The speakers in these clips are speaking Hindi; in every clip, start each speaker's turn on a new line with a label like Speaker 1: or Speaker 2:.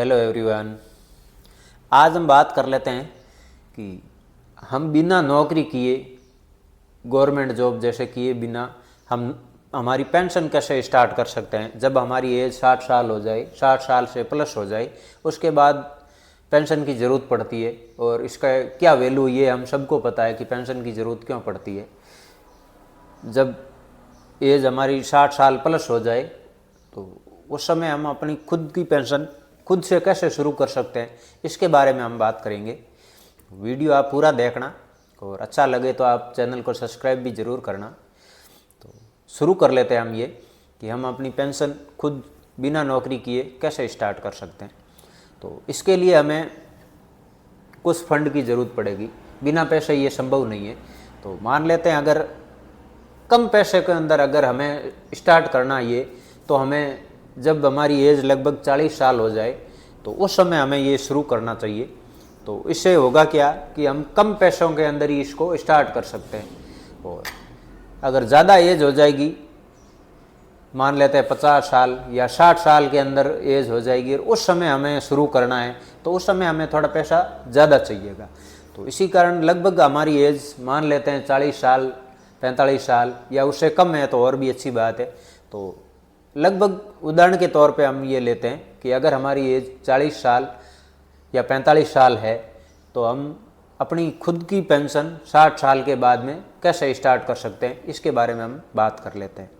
Speaker 1: Hello everyone. आज हम बात कर लेते हैं कि हम बिना नौकरी किए, गवर्नमेंट जॉब जैसे किए बिना हम हमारी पेंशन कैसे स्टार्ट कर सकते हैं। जब हमारी एज 60 साल हो जाए, 60 साल से प्लस हो जाए, उसके बाद पेंशन की ज़रूरत पड़ती है। और इसका क्या वैल्यू, ये हम सबको पता है कि पेंशन की ज़रूरत क्यों पड़ती है। जब एज हमारी 60 साल प्लस हो जाए तो उस समय हम अपनी खुद की पेंशन खुद से कैसे शुरू कर सकते हैं, इसके बारे में हम बात करेंगे। वीडियो आप पूरा देखना और अच्छा लगे तो आप चैनल को सब्सक्राइब भी ज़रूर करना। तो शुरू कर लेते हैं हम ये कि हम अपनी पेंशन खुद बिना नौकरी किए कैसे स्टार्ट कर सकते हैं। तो इसके लिए हमें कुछ फंड की ज़रूरत पड़ेगी, बिना पैसे ये संभव नहीं है। तो मान लेते हैं अगर कम पैसे के अंदर अगर हमें स्टार्ट करना ये, तो हमें जब हमारी एज लगभग 40 साल हो जाए तो उस समय हमें ये शुरू करना चाहिए। तो इससे होगा क्या कि हम कम पैसों के अंदर ही इसको स्टार्ट कर सकते हैं। और अगर ज़्यादा एज हो जाएगी, मान लेते हैं 50 साल या 60 साल के अंदर एज हो जाएगी और उस समय हमें शुरू करना है, तो उस समय हमें थोड़ा पैसा ज़्यादा चाहिएगा। तो इसी कारण लगभग हमारी एज मान लेते हैं 40 साल, 45 साल या उससे कम है तो और भी अच्छी बात है। तो लगभग उदाहरण के तौर पे हम ये लेते हैं कि अगर हमारी एज 40 साल या 45 साल है तो हम अपनी खुद की पेंशन 60 साल के बाद में कैसे स्टार्ट कर सकते हैं, इसके बारे में हम बात कर लेते हैं।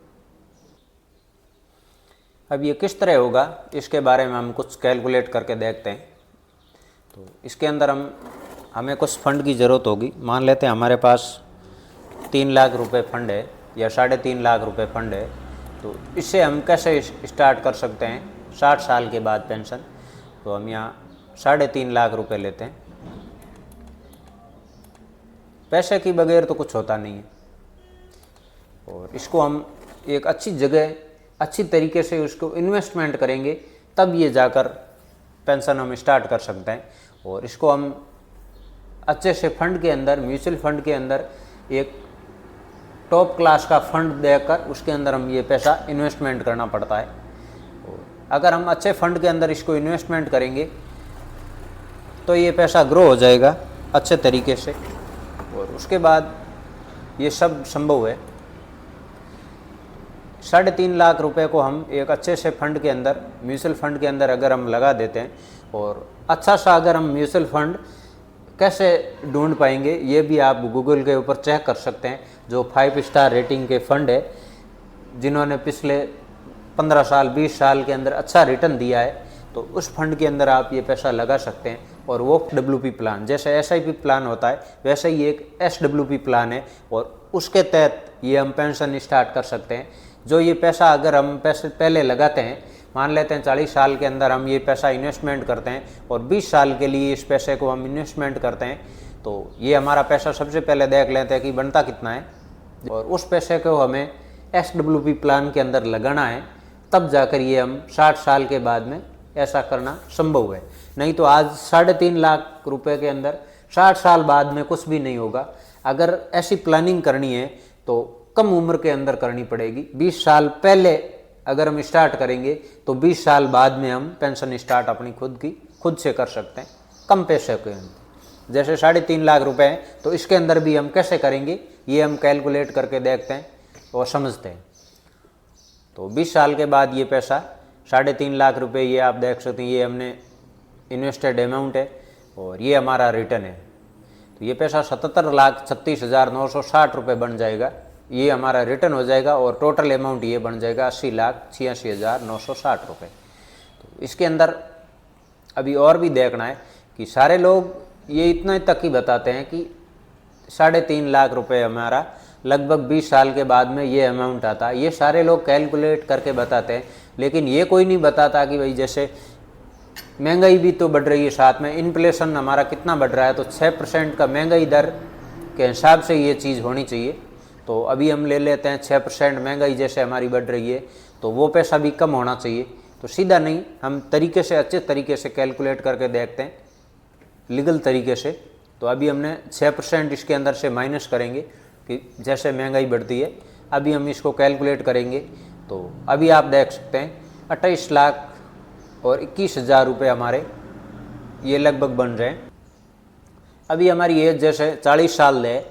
Speaker 1: अब ये किस तरह होगा, इसके बारे में हम कुछ कैलकुलेट करके देखते हैं। तो इसके अंदर हमें कुछ फंड की ज़रूरत होगी। मान लेते हैं हमारे पास 3 लाख रुपए फंड है या 3.5 लाख रुपए फंड है। तो इससे हम कैसे स्टार्ट कर सकते हैं 60 साल के बाद पेंशन। तो हम यहाँ 3.5 लाख रुपए लेते हैं। पैसे की बगैर तो कुछ होता नहीं है, और इसको हम एक अच्छी जगह अच्छी तरीके से उसको इन्वेस्टमेंट करेंगे, तब ये जाकर पेंशन हम स्टार्ट कर सकते हैं। और इसको हम अच्छे से फंड के अंदर, म्यूचुअल फंड के अंदर एक टॉप क्लास का फंड देकर उसके अंदर हम ये पैसा इन्वेस्टमेंट करना पड़ता है। और अगर हम अच्छे फंड के अंदर इसको इन्वेस्टमेंट करेंगे तो ये पैसा ग्रो हो जाएगा अच्छे तरीके से, और उसके बाद ये सब संभव है। 3.5 लाख रुपए को हम एक अच्छे से फंड के अंदर, म्यूचुअल फंड के अंदर अगर हम लगा देते हैं, और अच्छा सा अगर हम म्यूचुअल फंड कैसे ढूंढ पाएंगे, ये भी आप गूगल के ऊपर चेक कर सकते हैं। जो 5 स्टार रेटिंग के फंड है, जिन्होंने पिछले 15 साल 20 साल के अंदर अच्छा रिटर्न दिया है, तो उस फंड के अंदर आप ये पैसा लगा सकते हैं। और वो SWP प्लान, जैसे SIP प्लान होता है वैसे ही एक SWP प्लान है, और उसके तहत ये हम पेंशन स्टार्ट कर सकते हैं। जो ये पैसा अगर हम पैसे पहले लगाते हैं, मान लेते हैं 40 साल के अंदर हम ये पैसा इन्वेस्टमेंट करते हैं और 20 साल के लिए इस पैसे को हम इन्वेस्टमेंट करते हैं, तो ये हमारा पैसा सबसे पहले देख लेते हैं कि बनता कितना है, और उस पैसे को हमें SWP प्लान के अंदर लगाना है। तब जाकर ये हम 60 साल के बाद में ऐसा करना संभव है। नहीं तो आज 3.5 लाख रुपए के अंदर 60 साल बाद में कुछ भी नहीं होगा। अगर ऐसी प्लानिंग करनी है तो कम उम्र के अंदर करनी पड़ेगी। 20 साल पहले अगर हम स्टार्ट करेंगे तो 20 साल बाद में हम पेंशन स्टार्ट अपनी खुद से कर सकते हैं कम पैसे के अंदर। जैसे 3.5 लाख रुपए हैं तो इसके अंदर भी हम कैसे करेंगे, ये हम कैलकुलेट करके देखते हैं और समझते हैं। तो 20 साल के बाद ये पैसा 3.5 लाख रुपए, ये आप देख सकते हैं, ये हमने इन्वेस्टेड अमाउंट है और ये हमारा रिटर्न है। तो ये पैसा 77,36,960 रुपये बन जाएगा। ये हमारा रिटर्न हो जाएगा और टोटल अमाउंट ये बन जाएगा 80,86,960 रुपये। तो इसके अंदर अभी और भी देखना है कि सारे लोग ये इतना तक ही बताते हैं कि 3.5 लाख रुपए हमारा लगभग 20 साल के बाद में ये अमाउंट आता है। ये सारे लोग कैलकुलेट करके बताते हैं, लेकिन ये कोई नहीं बताता कि भाई जैसे महंगाई भी तो बढ़ रही है, साथ में इन्फ्लेशन हमारा कितना बढ़ रहा है। तो 6% का महंगाई दर के हिसाब से ये चीज़ होनी चाहिए। तो अभी हम ले लेते हैं 6% महंगाई जैसे हमारी बढ़ रही है, तो वो पैसा भी कम होना चाहिए। तो सीधा नहीं, हम तरीके से, अच्छे तरीके से कैलकुलेट करके देखते हैं लीगल तरीके से। तो अभी हमने 6% इसके अंदर से माइनस करेंगे कि जैसे महंगाई बढ़ती है, अभी हम इसको कैलकुलेट करेंगे। तो अभी आप देख सकते हैं और 21,000 रुपये हमारे ये लगभग बन रहे हैं। अभी हमारी एज जैसे 40 साल है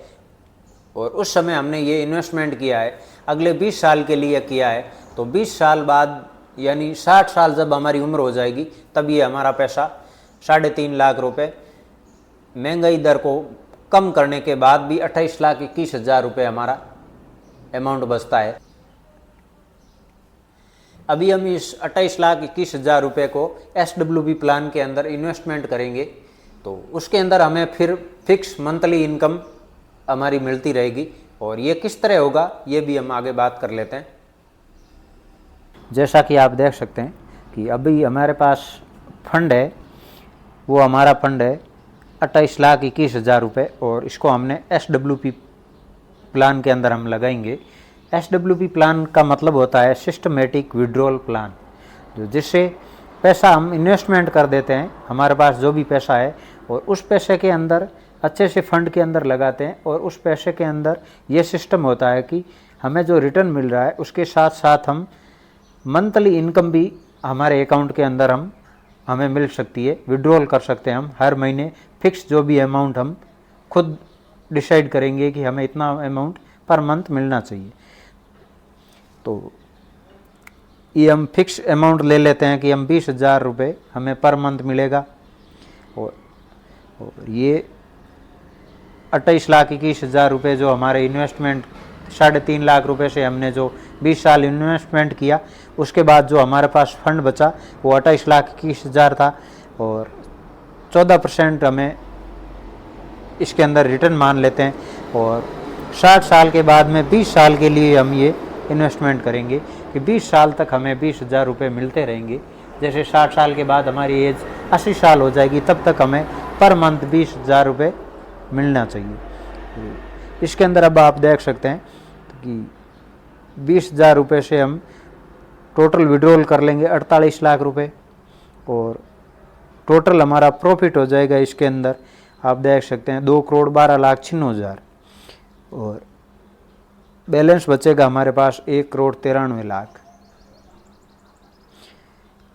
Speaker 1: और उस समय हमने ये इन्वेस्टमेंट किया है, अगले 20 साल के लिए किया है, तो 20 साल बाद यानी 60 साल जब हमारी उम्र हो जाएगी तब ये हमारा पैसा 3.5 लाख रुपए महंगाई दर को कम करने के बाद भी 28,21,000 रुपये हमारा अमाउंट बचता है। अभी हम इस 28,21,000 रुपये को SWP प्लान के अंदर इन्वेस्टमेंट करेंगे तो उसके अंदर हमें फिर फिक्स मंथली इनकम हमारी मिलती रहेगी, और ये किस तरह होगा ये भी हम आगे बात कर लेते हैं। जैसा कि आप देख सकते हैं कि अभी हमारे पास फंड है, वो हमारा फंड है 28,21,000 रुपये, और इसको हमने SWP प्लान के अंदर हम लगाएंगे। SWP प्लान का मतलब होता है सिस्टमेटिक विड्रॉल प्लान, जिससे पैसा हम इन्वेस्टमेंट कर देते हैं, हमारे पास जो भी पैसा है, और उस पैसे के अंदर अच्छे से फंड के अंदर लगाते हैं, और उस पैसे के अंदर ये सिस्टम होता है कि हमें जो रिटर्न मिल रहा है उसके साथ साथ हम मंथली इनकम भी हमारे अकाउंट के अंदर हमें मिल सकती है, विड्रॉल कर सकते हैं हम हर महीने। फिक्स जो भी अमाउंट हम खुद डिसाइड करेंगे कि हमें इतना अमाउंट पर मंथ मिलना चाहिए, तो ये हम फिक्स अमाउंट ले लेते हैं कि हम 20,000 रुपये हमें पर मंथ मिलेगा, और ये 28,21,000 रुपये जो हमारे इन्वेस्टमेंट 3.5 लाख रुपए से हमने जो 20 साल इन्वेस्टमेंट किया, उसके बाद जो हमारे पास फंड बचा वो 28,21,000 था, और 14% हमें इसके अंदर रिटर्न मान लेते हैं, और 60 साल के बाद में 20 साल के लिए हम ये इन्वेस्टमेंट करेंगे कि 20 साल तक हमें 20,000 रुपये मिलते रहेंगे। जैसे 60 साल के बाद हमारी एज 80 साल हो जाएगी तब तक हमें पर मंथ 20,000 रुपये मिलना चाहिए। इसके अंदर अब आप देख सकते हैं कि 20,000 रुपये से हम टोटल विड्रॉल कर लेंगे 48 लाख रुपए, और टोटल हमारा प्रॉफिट हो जाएगा इसके अंदर आप देख सकते हैं 2,12,96,000, और बैलेंस बचेगा हमारे पास 1,93,00,000।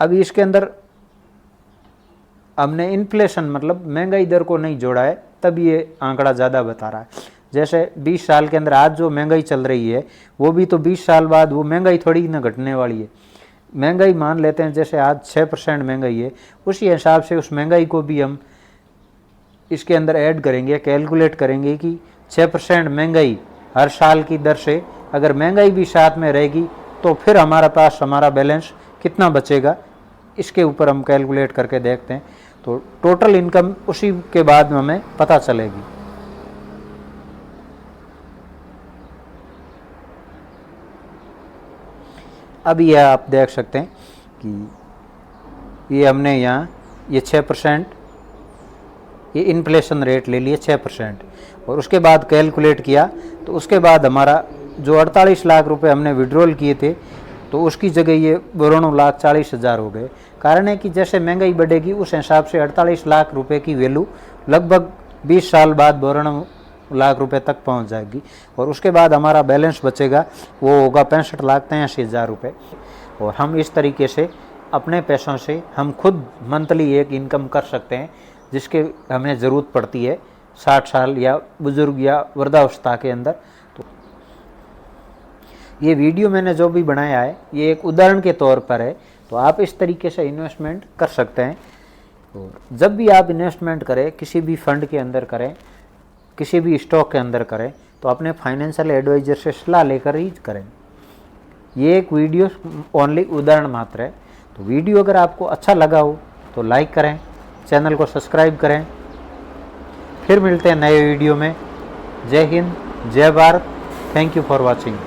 Speaker 1: अभी इसके अंदर हमने इन्फ्लेशन मतलब महंगाई दर को नहीं जोड़ा है, तब ये आंकड़ा ज़्यादा बता रहा है। जैसे 20 साल के अंदर आज जो महंगाई चल रही है वो भी तो 20 साल बाद वो महंगाई थोड़ी ना घटने वाली है। महंगाई मान लेते हैं जैसे आज 6% महंगाई है, उसी हिसाब से उस महंगाई को भी हम इसके अंदर ऐड करेंगे, कैलकुलेट करेंगे कि 6% महंगाई हर साल की दर से अगर महंगाई भी साथ में रहेगी तो फिर हमारे पास हमारा बैलेंस कितना बचेगा, इसके ऊपर हम कैलकुलेट करके देखते हैं, तो टोटल इनकम उसी के बाद में हमें पता चलेगी। अब ये आप देख सकते हैं कि ये हमने यहाँ ये 6% ये इन्फ्लेशन रेट ले लिए 6%, और उसके बाद कैलकुलेट किया तो उसके बाद हमारा जो 48 लाख रुपए हमने विड्रॉल किए थे तो उसकी जगह ये 92,40,000 हो गए। कारण है कि जैसे महंगाई बढ़ेगी उस हिसाब से 48 लाख रुपए की वैल्यू लगभग 20 साल बाद 92 लाख रुपए तक पहुंच जाएगी, और उसके बाद हमारा बैलेंस बचेगा वो होगा 65,83,000 रुपये। और हम इस तरीके से अपने पैसों से हम खुद मंथली एक इनकम कर सकते हैं जिसके हमें ज़रूरत पड़ती है 60 साल या बुज़ुर्ग या वृद्धावस्था के अंदर। तो ये वीडियो मैंने जो भी बनाया है ये एक उदाहरण के तौर पर है, तो आप इस तरीके से इन्वेस्टमेंट कर सकते हैं। और जब भी आप इन्वेस्टमेंट करें किसी भी फंड के अंदर करें, किसी भी स्टॉक के अंदर करें, तो अपने फाइनेंशियल एडवाइज़र से सलाह लेकर ही करें। ये एक वीडियो ओनली उदाहरण मात्र है। तो वीडियो अगर आपको अच्छा लगा हो तो लाइक करें, चैनल को सब्सक्राइब करें। फिर मिलते हैं नए वीडियो में। जय हिंद, जय Bharat. Thank you for watching.